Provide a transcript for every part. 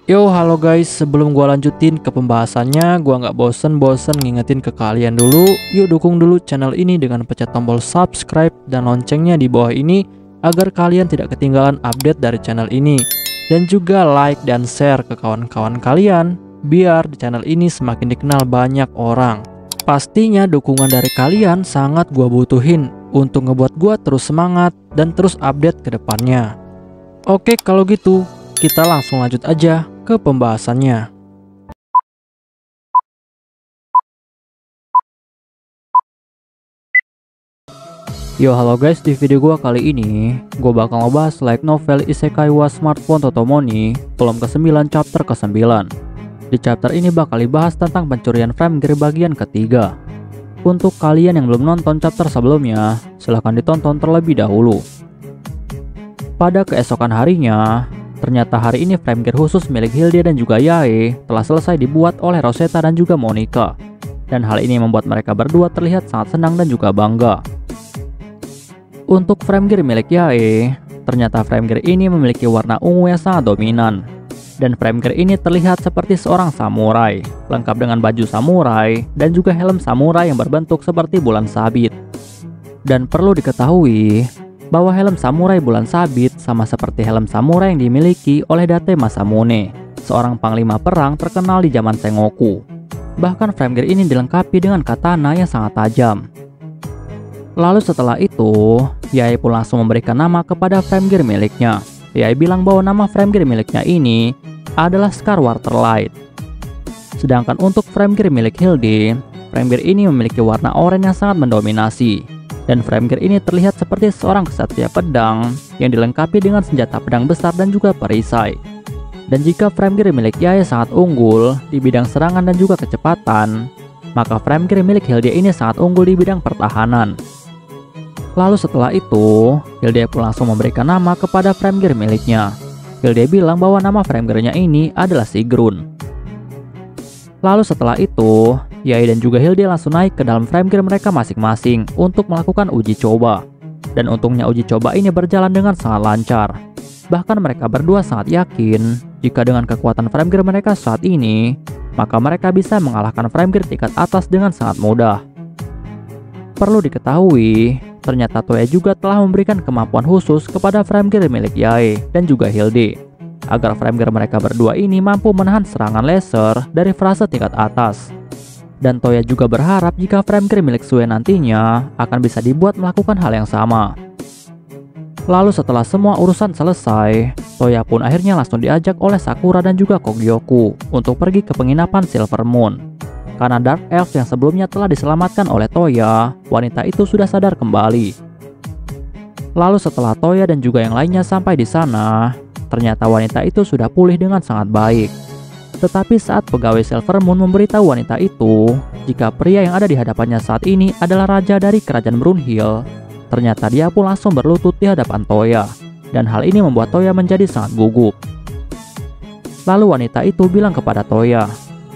Yo, halo guys, sebelum gua lanjutin ke pembahasannya, gua nggak bosen-bosen ngingetin ke kalian dulu. Yuk dukung dulu channel ini dengan pencet tombol subscribe dan loncengnya di bawah ini agar kalian tidak ketinggalan update dari channel ini. Dan juga like dan share ke kawan-kawan kalian biar di channel ini semakin dikenal banyak orang. Pastinya dukungan dari kalian sangat gua butuhin untuk ngebuat gua terus semangat dan terus update ke depannya. Oke, kalau gitu kita langsung lanjut aja ke pembahasannya. Yo, halo guys, di video gua kali ini gua bakal ngebahas light novel Isekai wa Smartphone Totomoni volume ke-9 chapter ke-9. Di chapter ini bakal dibahas tentang pencurian frame gear bagian ketiga. Untuk kalian yang belum nonton chapter sebelumnya, silahkan ditonton terlebih dahulu. Pada keesokan harinya, ternyata hari ini frame gear khusus milik Hilde dan juga Yae telah selesai dibuat oleh Rosetta dan juga Monica. Dan hal ini membuat mereka berdua terlihat sangat senang dan juga bangga. Untuk frame gear milik Yae, ternyata frame gear ini memiliki warna ungu yang sangat dominan. Dan frame gear ini terlihat seperti seorang samurai, lengkap dengan baju samurai dan juga helm samurai yang berbentuk seperti bulan sabit. Dan perlu diketahui bahwa helm samurai bulan sabit sama seperti helm samurai yang dimiliki oleh Date Masamune, seorang panglima perang terkenal di zaman Sengoku. Bahkan frame gear ini dilengkapi dengan katana yang sangat tajam. Lalu setelah itu, Yae pun langsung memberikan nama kepada frame gear miliknya. Yae bilang bahwa nama frame gear miliknya ini adalah Scar Waterlight. Sedangkan untuk frame gear milik Hilde, frame gear ini memiliki warna oranye yang sangat mendominasi. Dan frame gear ini terlihat seperti seorang ksatria pedang yang dilengkapi dengan senjata pedang besar dan juga perisai. Dan jika frame gear milik Yae sangat unggul di bidang serangan dan juga kecepatan, maka frame gear milik Hilde ini sangat unggul di bidang pertahanan. Lalu setelah itu, Hilde pun langsung memberikan nama kepada frame gear miliknya. Hilde bilang bahwa nama frame gearnya ini adalah Sigrun. Lalu setelah itu, Yae dan juga Hilde langsung naik ke dalam frame gear mereka masing-masing untuk melakukan uji coba. Dan untungnya uji coba ini berjalan dengan sangat lancar. Bahkan mereka berdua sangat yakin jika dengan kekuatan frame gear mereka saat ini, maka mereka bisa mengalahkan frame gear tingkat atas dengan sangat mudah. Perlu diketahui, ternyata Toya juga telah memberikan kemampuan khusus kepada frame gear milik Yae dan juga Hilde, agar frame gear mereka berdua ini mampu menahan serangan laser dari frase tingkat atas. Dan Toya juga berharap jika frame gear milik Sue nantinya akan bisa dibuat melakukan hal yang sama. Lalu setelah semua urusan selesai, Toya pun akhirnya langsung diajak oleh Sakura dan juga Kogyoku untuk pergi ke penginapan Silver Moon. Karena Dark Elf yang sebelumnya telah diselamatkan oleh Toya, wanita itu sudah sadar kembali. Lalu setelah Toya dan juga yang lainnya sampai di sana, ternyata wanita itu sudah pulih dengan sangat baik. Tetapi saat pegawai Silver Moon memberitahu wanita itu jika pria yang ada di hadapannya saat ini adalah raja dari kerajaan Brunhild, ternyata dia pun langsung berlutut di hadapan Toya. Dan hal ini membuat Toya menjadi sangat gugup. Lalu wanita itu bilang kepada Toya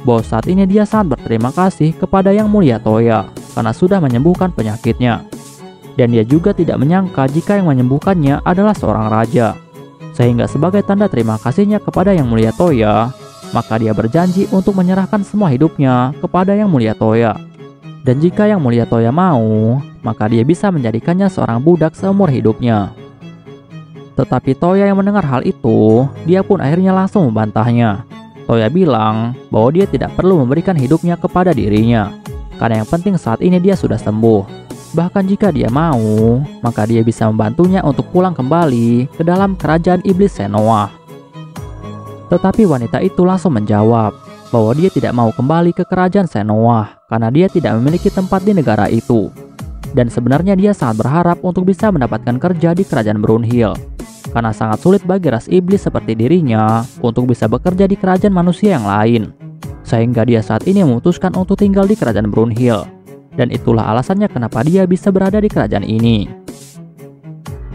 bahwa saat ini dia sangat berterima kasih kepada Yang Mulia Toya karena sudah menyembuhkan penyakitnya. Dan dia juga tidak menyangka jika yang menyembuhkannya adalah seorang raja. Sehingga sebagai tanda terima kasihnya kepada Yang Mulia Toya, maka dia berjanji untuk menyerahkan semua hidupnya kepada Yang Mulia Toya. Dan jika Yang Mulia Toya mau, maka dia bisa menjadikannya seorang budak seumur hidupnya. Tetapi Toya yang mendengar hal itu, dia pun akhirnya langsung membantahnya. Toya bilang bahwa dia tidak perlu memberikan hidupnya kepada dirinya, karena yang penting saat ini dia sudah sembuh. Bahkan jika dia mau, maka dia bisa membantunya untuk pulang kembali ke dalam kerajaan iblis Senoa. Tetapi wanita itu langsung menjawab bahwa dia tidak mau kembali ke kerajaan Senoa karena dia tidak memiliki tempat di negara itu. Dan sebenarnya dia sangat berharap untuk bisa mendapatkan kerja di kerajaan Brunhild, karena sangat sulit bagi ras iblis seperti dirinya untuk bisa bekerja di kerajaan manusia yang lain. Sehingga dia saat ini memutuskan untuk tinggal di kerajaan Brunhild. Dan itulah alasannya kenapa dia bisa berada di kerajaan ini.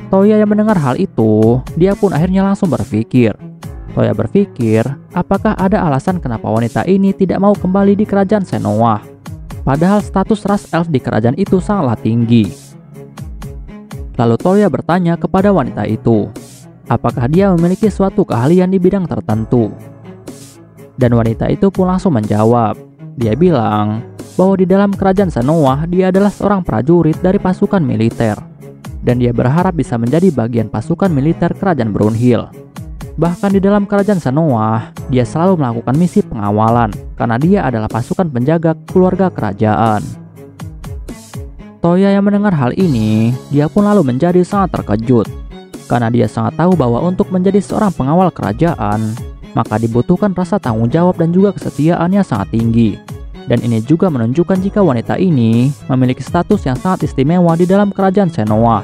Toya yang mendengar hal itu, dia pun akhirnya langsung berpikir. Toya berpikir, apakah ada alasan kenapa wanita ini tidak mau kembali di kerajaan Senoa? Padahal status ras elf di kerajaan itu sangatlah tinggi. Lalu Toya bertanya kepada wanita itu, apakah dia memiliki suatu keahlian di bidang tertentu. Dan wanita itu pun langsung menjawab. Dia bilang bahwa di dalam kerajaan Shanoa dia adalah seorang prajurit dari pasukan militer. Dan dia berharap bisa menjadi bagian pasukan militer kerajaan Brunhild. Bahkan di dalam kerajaan Shanoa, dia selalu melakukan misi pengawalan karena dia adalah pasukan penjaga keluarga kerajaan. Toya yang mendengar hal ini, dia pun lalu menjadi sangat terkejut. Karena dia sangat tahu bahwa untuk menjadi seorang pengawal kerajaan, maka dibutuhkan rasa tanggung jawab dan juga kesetiaan yang sangat tinggi. Dan ini juga menunjukkan jika wanita ini memiliki status yang sangat istimewa di dalam kerajaan Shanoa.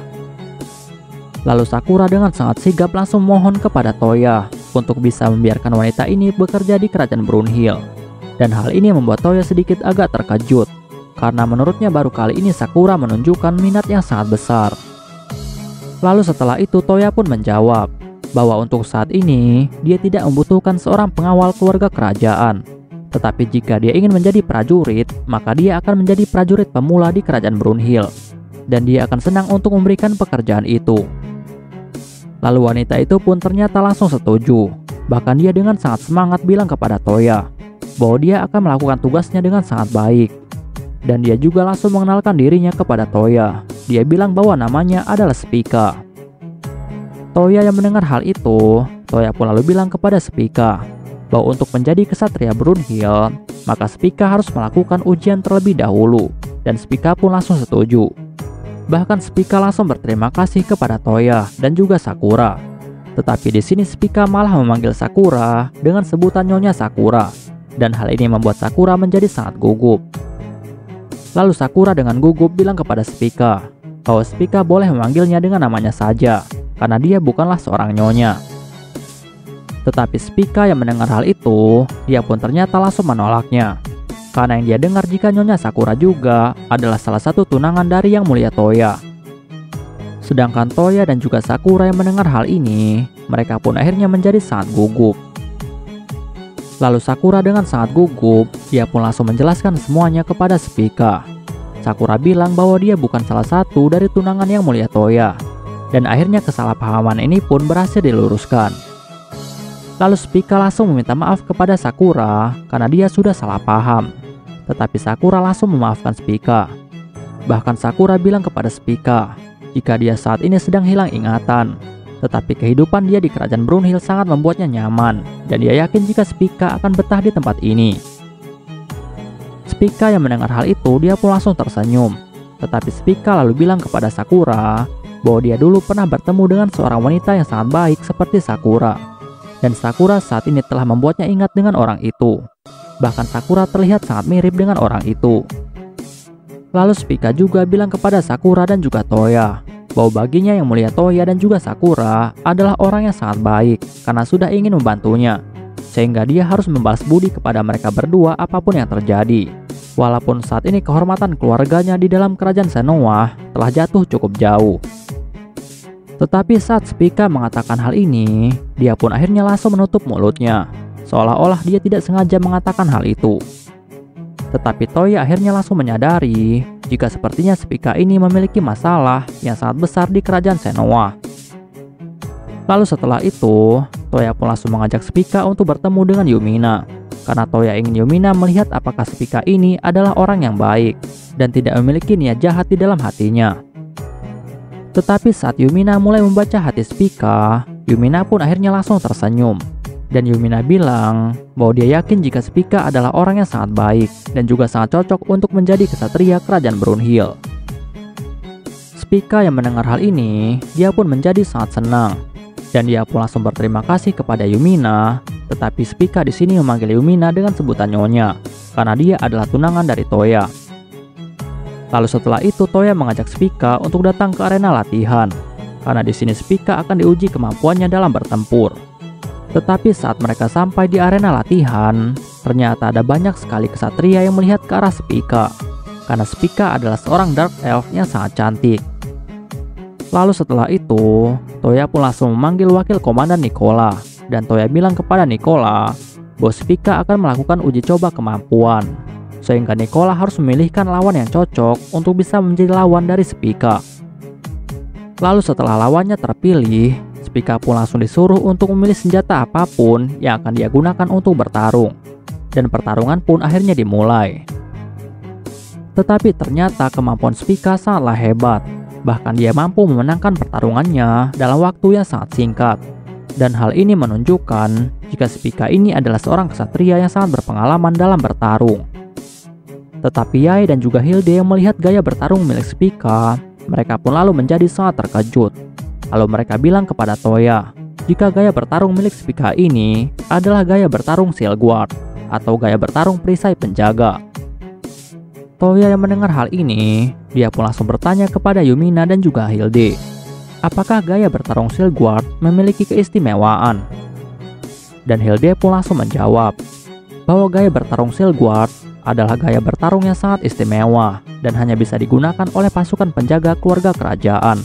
Lalu Sakura dengan sangat sigap langsung mohon kepada Toya untuk bisa membiarkan wanita ini bekerja di kerajaan Brunhild. Dan hal ini membuat Toya sedikit agak terkejut, karena menurutnya baru kali ini Sakura menunjukkan minat yang sangat besar. Lalu setelah itu Toya pun menjawab bahwa untuk saat ini dia tidak membutuhkan seorang pengawal keluarga kerajaan. Tetapi jika dia ingin menjadi prajurit, maka dia akan menjadi prajurit pemula di kerajaan Brunhild. Dan dia akan senang untuk memberikan pekerjaan itu. Lalu wanita itu pun ternyata langsung setuju. Bahkan dia dengan sangat semangat bilang kepada Toya bahwa dia akan melakukan tugasnya dengan sangat baik. Dan dia juga langsung mengenalkan dirinya kepada Toya. Dia bilang bahwa namanya adalah Spica. Toya yang mendengar hal itu, Toya pun lalu bilang kepada Spica bahwa untuk menjadi kesatria Brunhild, maka Spica harus melakukan ujian terlebih dahulu. Dan Spica pun langsung setuju. Bahkan Spica langsung berterima kasih kepada Toya dan juga Sakura. Tetapi di sini Spica malah memanggil Sakura dengan sebutan Nyonya Sakura. Dan hal ini membuat Sakura menjadi sangat gugup. Lalu Sakura dengan gugup bilang kepada Spica bahwa Spica boleh memanggilnya dengan namanya saja, karena dia bukanlah seorang nyonya. Tetapi Spica yang mendengar hal itu, dia pun ternyata langsung menolaknya. Karena yang dia dengar jika Nyonya Sakura juga adalah salah satu tunangan dari Yang Mulia Toya. Sedangkan Toya dan juga Sakura yang mendengar hal ini, mereka pun akhirnya menjadi sangat gugup. Lalu Sakura dengan sangat gugup, dia pun langsung menjelaskan semuanya kepada Spica. Sakura bilang bahwa dia bukan salah satu dari tunangan Yang Mulia Toya. Dan akhirnya kesalahpahaman ini pun berhasil diluruskan. Lalu Spica langsung meminta maaf kepada Sakura karena dia sudah salah paham. Tetapi Sakura langsung memaafkan Spica. Bahkan Sakura bilang kepada Spica jika dia saat ini sedang hilang ingatan. Tetapi kehidupan dia di kerajaan Brunhild sangat membuatnya nyaman, dan dia yakin jika Spica akan betah di tempat ini. Spica yang mendengar hal itu, dia pun langsung tersenyum. Tetapi Spica lalu bilang kepada Sakura bahwa dia dulu pernah bertemu dengan seorang wanita yang sangat baik seperti Sakura. Dan Sakura saat ini telah membuatnya ingat dengan orang itu. Bahkan Sakura terlihat sangat mirip dengan orang itu. Lalu Spica juga bilang kepada Sakura dan juga Toya bahwa baginya Yang Mulia Toya dan juga Sakura adalah orang yang sangat baik karena sudah ingin membantunya, sehingga dia harus membalas budi kepada mereka berdua apapun yang terjadi. Walaupun saat ini kehormatan keluarganya di dalam kerajaan Shanoa telah jatuh cukup jauh. Tetapi saat Spica mengatakan hal ini, dia pun akhirnya langsung menutup mulutnya, seolah-olah dia tidak sengaja mengatakan hal itu. Tetapi Toya akhirnya langsung menyadari jika sepertinya Spica ini memiliki masalah yang sangat besar di kerajaan Shanoa. Lalu setelah itu, Toya pun langsung mengajak Spica untuk bertemu dengan Yumina. Karena Toya ingin Yumina melihat apakah Spica ini adalah orang yang baik dan tidak memiliki niat jahat di dalam hatinya. Tetapi saat Yumina mulai membaca hati Spica, Yumina pun akhirnya langsung tersenyum. Dan Yumina bilang bahwa dia yakin jika Spica adalah orang yang sangat baik dan juga sangat cocok untuk menjadi kesatria kerajaan Brunhild. Spica yang mendengar hal ini, dia pun menjadi sangat senang. Dan dia pun langsung berterima kasih kepada Yumina. Tetapi Spica di sini memanggil Yumina dengan sebutan Nyonya, karena dia adalah tunangan dari Toya. Lalu setelah itu Toya mengajak Spica untuk datang ke arena latihan, karena di sini Spica akan diuji kemampuannya dalam bertempur. Tetapi saat mereka sampai di arena latihan, ternyata ada banyak sekali kesatria yang melihat ke arah Spica, karena Spica adalah seorang Dark Elf yang sangat cantik. Lalu setelah itu, Toya pun langsung memanggil wakil komandan Nicola, dan Toya bilang kepada Nicola bahwa Spica akan melakukan uji coba kemampuan, sehingga Nicola harus memilihkan lawan yang cocok untuk bisa menjadi lawan dari Spica. Lalu setelah lawannya terpilih, Spica pun langsung disuruh untuk memilih senjata apapun yang akan dia gunakan untuk bertarung. Dan pertarungan pun akhirnya dimulai. Tetapi ternyata kemampuan Spica sangatlah hebat. Bahkan dia mampu memenangkan pertarungannya dalam waktu yang sangat singkat. Dan hal ini menunjukkan jika Spica ini adalah seorang ksatria yang sangat berpengalaman dalam bertarung. Tetapi Yae dan juga Hilde yang melihat gaya bertarung milik Spica, mereka pun lalu menjadi sangat terkejut. Lalu mereka bilang kepada Toya, jika gaya bertarung milik Spica ini adalah gaya bertarung Shield Guard atau gaya bertarung perisai penjaga. Toya yang mendengar hal ini, dia pun langsung bertanya kepada Yumina dan juga Hilde, apakah gaya bertarung Shield Guard memiliki keistimewaan? Dan Hilde pun langsung menjawab bahwa gaya bertarung Shield Guard adalah gaya bertarung yang sangat istimewa dan hanya bisa digunakan oleh pasukan penjaga keluarga kerajaan.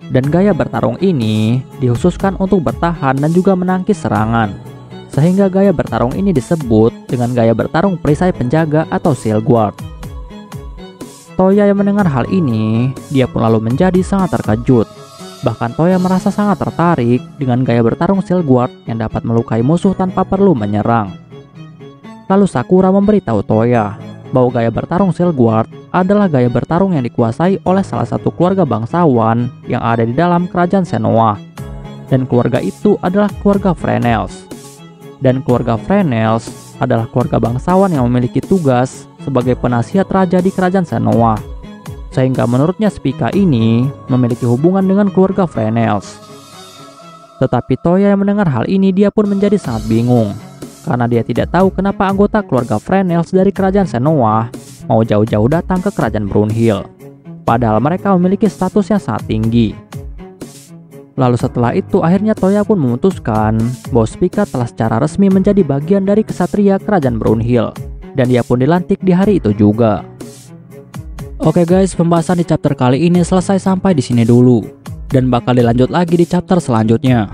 Dan gaya bertarung ini dikhususkan untuk bertahan dan juga menangkis serangan. Sehingga gaya bertarung ini disebut dengan gaya bertarung perisai penjaga atau Shield Guard. Toya yang mendengar hal ini, dia pun lalu menjadi sangat terkejut. Bahkan Toya merasa sangat tertarik dengan gaya bertarung Shield Guard yang dapat melukai musuh tanpa perlu menyerang. Lalu Sakura memberitahu Toya bahwa gaya bertarung Shield Guard adalah gaya bertarung yang dikuasai oleh salah satu keluarga bangsawan yang ada di dalam kerajaan Shenoa. Dan keluarga itu adalah keluarga Frenels. Dan keluarga Frenels adalah keluarga bangsawan yang memiliki tugas sebagai penasihat raja di kerajaan Shenoa. Sehingga menurutnya Spica ini memiliki hubungan dengan keluarga Frenels. Tetapi Toya yang mendengar hal ini, dia pun menjadi sangat bingung. Karena dia tidak tahu kenapa anggota keluarga Frenels dari kerajaan Shenoa mau jauh-jauh datang ke kerajaan Brunhild. Padahal mereka memiliki status yang sangat tinggi. Lalu setelah itu akhirnya Toya pun memutuskan bahwa Spica telah secara resmi menjadi bagian dari ksatria kerajaan Brunhild. Dan dia pun dilantik di hari itu juga. Oke guys, pembahasan di chapter kali ini selesai sampai di sini dulu. Dan bakal dilanjut lagi di chapter selanjutnya.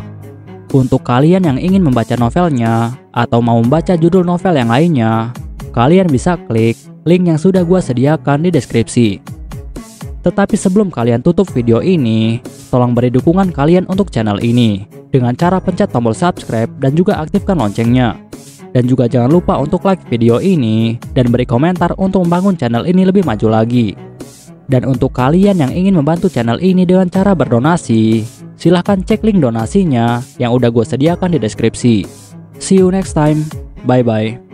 Untuk kalian yang ingin membaca novelnya atau mau membaca judul novel yang lainnya, kalian bisa klik link yang sudah gua sediakan di deskripsi. Tetapi sebelum kalian tutup video ini, tolong beri dukungan kalian untuk channel ini dengan cara pencet tombol subscribe dan juga aktifkan loncengnya. Dan juga jangan lupa untuk like video ini dan beri komentar untuk membangun channel ini lebih maju lagi. Dan untuk kalian yang ingin membantu channel ini dengan cara berdonasi, silahkan cek link donasinya yang udah gue sediakan di deskripsi. See you next time, bye bye.